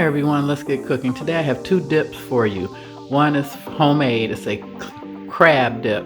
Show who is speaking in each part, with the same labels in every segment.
Speaker 1: everyone, let's get cooking. Today I have two dips for you. One is homemade, it's a crab dip,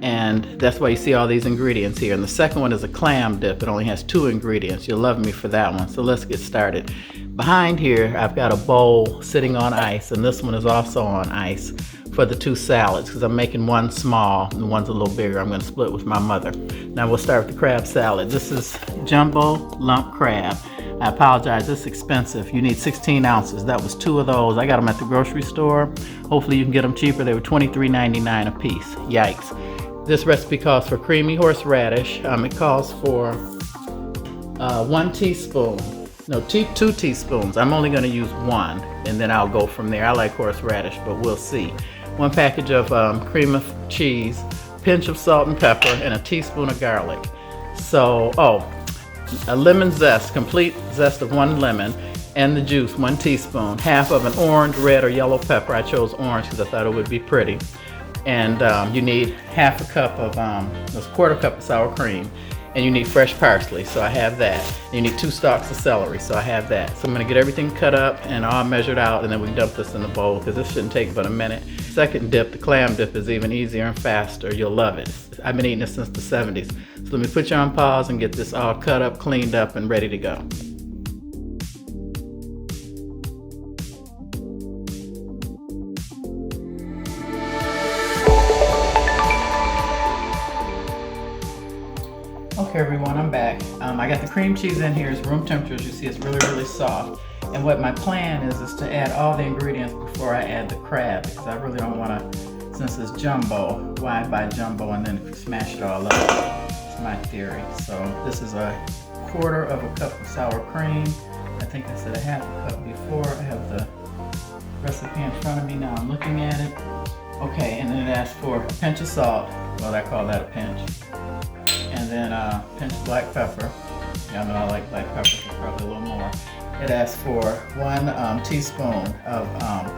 Speaker 1: and that's why you see all these ingredients here. And the second one is a clam dip. It only has 2 ingredients. You'll love me for that one. So let's get started. Behind here, I've got a bowl sitting on ice, and this one is also on ice for the 2 salads, because I'm making one small and one's a little bigger. I'm going to split with my mother. Now we'll start with the crab salad. This is jumbo lump crab. I apologize, it's expensive. You need 16 ounces. That was 2 of those. I got them at the grocery store. Hopefully you can get them cheaper. They were $23.99 a piece. Yikes. This recipe calls for creamy horseradish. It calls for 1 teaspoon. No, 2 teaspoons. I'm only going to use 1, and then I'll go from there. I like horseradish, but we'll see. 1 package of cream of cheese, pinch of salt and pepper, and a teaspoon of garlic. So, a lemon zest, complete zest of 1 lemon, and the juice, 1 teaspoon, half of an orange, red, or yellow pepper. I chose orange because I thought it would be pretty. And you need half a cup of, that's 1/4 cup of sour cream. And you need fresh parsley, so I have that. And you need 2 stalks of celery, so I have that. So I'm gonna get everything cut up and all measured out, and then we can dump this in the bowl, because this shouldn't take but a minute. Second dip, the clam dip, is even easier and faster. You'll love it. I've been eating this since the 70s. So let me put you on pause and get this all cut up, cleaned up, and ready to go. Okay everyone, I'm back. I got the cream cheese in here. It's room temperature. As you see, it's really soft. And what my plan is to add all the ingredients before I add the crab, because I really don't want to, since it's jumbo, why buy jumbo and then smash it all up? It's my theory. So this is a 1/4 of a cup of sour cream. I think I said a half a cup before. I have the recipe in front of me now. I'm looking at it. Okay, and then it asks for a pinch of salt. Well, I call that a pinch. And then a pinch of black pepper. Y'all know I like black pepper, so probably a little more. It asks for 1 teaspoon of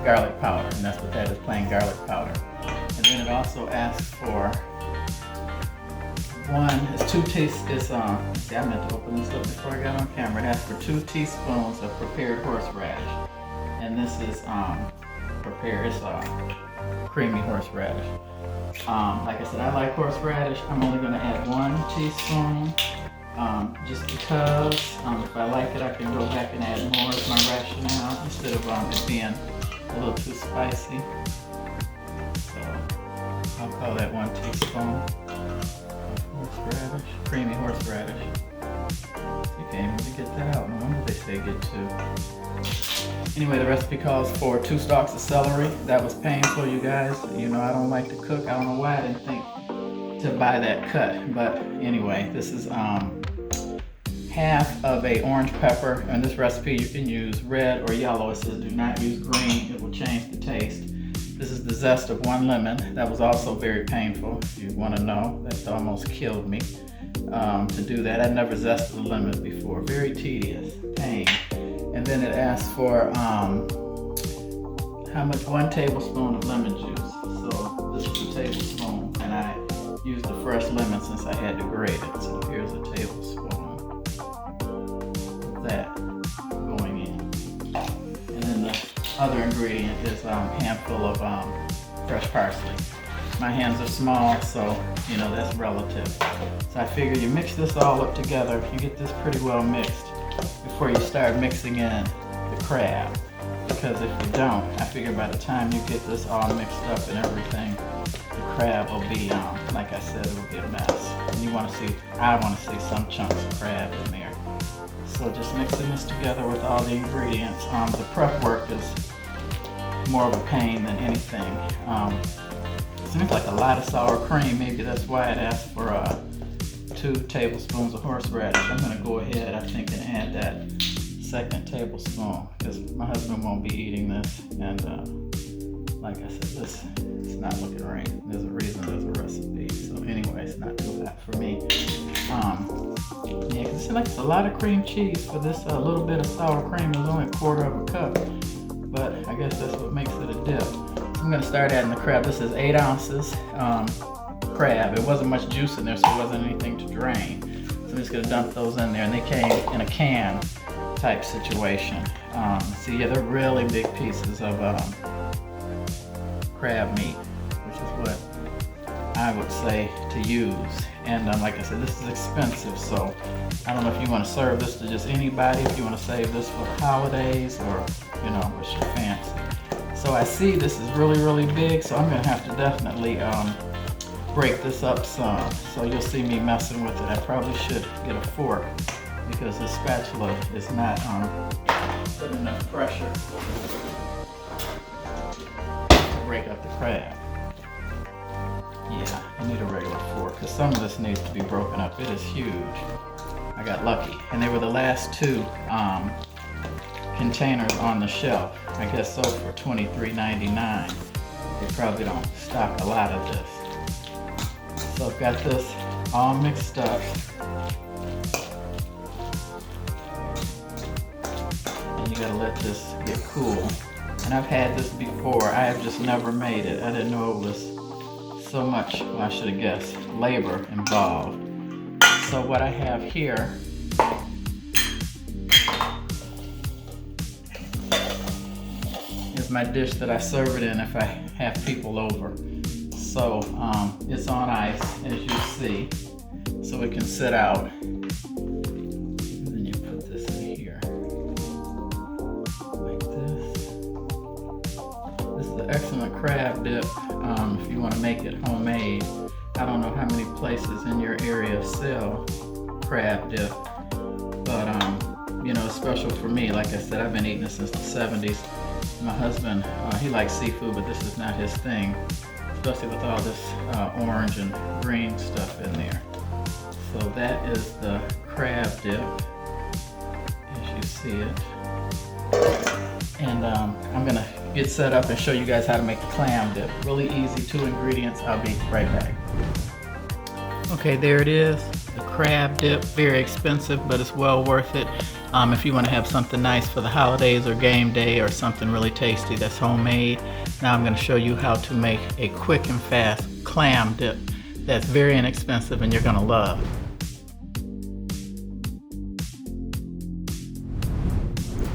Speaker 1: garlic powder, and that's what that is, plain garlic powder. And then it also asks for see, I meant to open this up before I got on camera. It asks for 2 teaspoons of prepared horseradish. And this is prepared, it's creamy horseradish. Like I said, I like horseradish. I'm only going to add 1 teaspoon, just because if I like it, I can go back and add more as my rationale, instead of it being a little too spicy. So I'll call that 1 teaspoon of horseradish, creamy horseradish. You can't even get that out. No wonder they say get 2. Anyway, the recipe calls for 2 stalks of celery. That was painful, you guys. You know I don't like to cook. I don't know why I didn't think to buy that cut. But anyway, this is half of a orange pepper. In this recipe, you can use red or yellow. It says do not use green. It will change the taste. This is the zest of 1 lemon. That was also very painful, if you want to know. That almost killed me to do that. I'd never zested a lemon before. Very tedious, pain. And then it asks for how much? 1 tablespoon of lemon juice. So this is a tablespoon, and I used the fresh lemon since I had to grate it. So here's a tablespoon of that going in. And then the other ingredient is a handful of fresh parsley. My hands are small, so you know that's relative. So I figure you mix this all up together. You get this pretty well mixed before you start mixing in the crab, because if you don't, I figure by the time you get this all mixed up and everything, the crab will be, like I said, it will be a mess. And I want to see some chunks of crab in there. So just mixing this together with all the ingredients. The prep work is more of a pain than anything. It seems like a lot of sour cream. Maybe that's why it asked for 2 tablespoons of horseradish. I'm going to go ahead, I think, and add that 2nd tablespoon, because my husband won't be eating this. And like I said, this is not looking right. There's a reason there's a recipe. So anyway, it's not too hot for me. Yeah, because it seems like it's a lot of cream cheese for this little bit of sour cream. It's only 1/4 of a cup, but I guess that's what makes it a dip. So I'm going to start adding the crab. This is 8 ounces. Crab. It wasn't much juice in there, so it wasn't anything to drain. So I'm just going to dump those in there, and they came in a can type situation. See, yeah, they're really big pieces of crab meat, which is what I would say to use. And like I said, this is expensive, so I don't know if you want to serve this to just anybody, if you want to save this for the holidays, or you know, what's your fancy. So I see this is really, really big, so I'm gonna have to definitely break this up some. So you'll see me messing with it. I probably should get a fork because the spatula is not putting enough pressure to break up the crab. Yeah, I need a regular fork because some of this needs to be broken up. It is huge. I got lucky, and they were the last two containers on the shelf. I guess so for $23.99. They probably don't stock a lot of this. So I've got this all mixed up. And you gotta let this get cool. And I've had this before. I have just never made it. I didn't know it was so much, well, I should have guessed, labor involved. So what I have here is my dish that I serve it in if I have people over. So it's on ice, as you see, so it can sit out. And then you put this in here, like this. This is an excellent crab dip if you want to make it homemade. I don't know how many places in your area sell crab dip, but you know, it's special for me. Like I said, I've been eating it since the 70s. My husband, he likes seafood, but this is not his thing, especially with all this orange and green stuff in there. So that is the crab dip, as you see it. And I'm gonna get set up and show you guys how to make the clam dip. Really easy, 2 ingredients. I'll be right back. Okay, there it is, the crab dip. Very expensive, but it's well worth it if you want to have something nice for the holidays or game day, or something really tasty that's homemade. Now I'm going to show you how to make a quick and fast clam dip that's very inexpensive and you're going to love.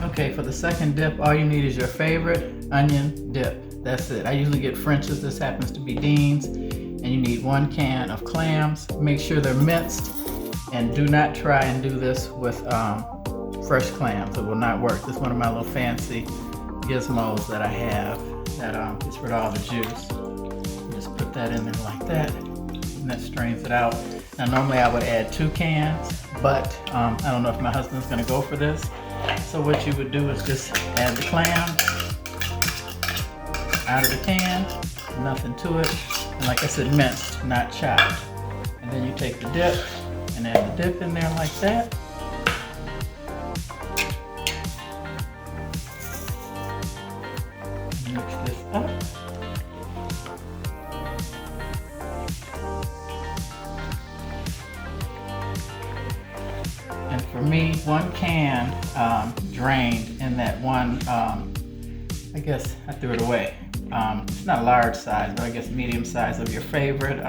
Speaker 1: Okay, for the second dip, all you need is your favorite onion dip. That's it. I usually get French's. This happens to be Dean's. And you need 1 can of clams. Make sure they're minced, and do not try and do this with fresh clams. It will not work. This is one of my little fancy gizmos that I have that gets rid of all the juice. Just put that in there like that, and that strains it out. Now normally I would add 2 cans, but I don't know if my husband's gonna go for this. So what you would do is just add the clams out of the can, nothing to it. And like I said, minced, not chopped. And then you take the dip and add the dip in there like that. Mix this up. And for me, 1 can drained in that one, I guess I threw it away. It's not a large size, but I guess medium size of your favorite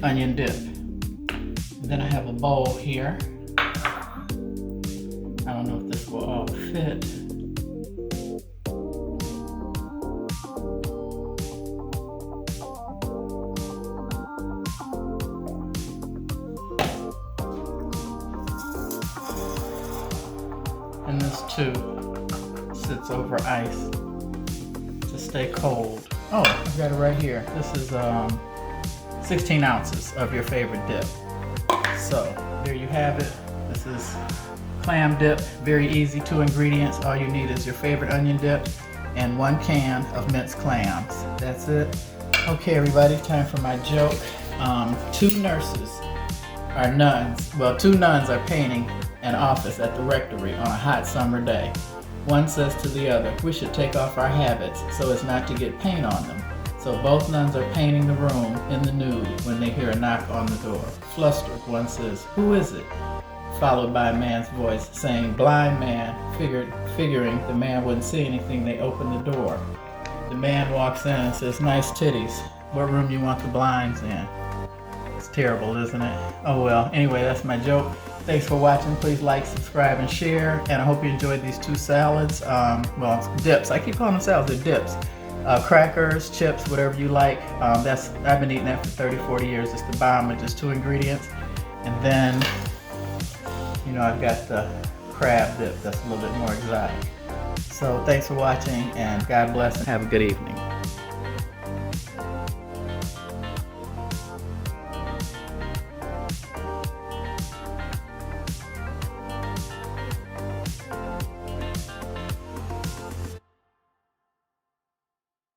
Speaker 1: onion dip. And then I have a bowl here. I don't know if this will all fit. And this too sits over ice to stay cold. Oh, I've got it right here. This is 16 ounces of your favorite dip. So there you have it. This is clam dip. Very easy, 2 ingredients. All you need is your favorite onion dip and 1 can of minced clams. That's it. Okay, everybody, time for my joke. 2 nurses are nuns. Well, 2 nuns are painting an office at the rectory on a hot summer day. One says to the other, "We should take off our habits so as not to get paint on them." So both nuns are painting the room in the nude when they hear a knock on the door. Flustered, one says, "Who is it?" Followed by a man's voice saying, "Blind man." Figuring the man wouldn't see anything, they open the door. The man walks in and says, "Nice titties. What room you want the blinds in?" It's terrible, isn't it? Oh well, anyway, that's my joke. Thanks for watching. Please like, subscribe, and share. And I hope you enjoyed these 2 salads. Well, dips. I keep calling them salads. They're dips. Crackers, chips, whatever you like. I've been eating that for 30, 40 years. It's the bomb with just 2 ingredients. And then, I've got the crab dip. That's a little bit more exotic. So thanks for watching, and God bless, and have a good evening.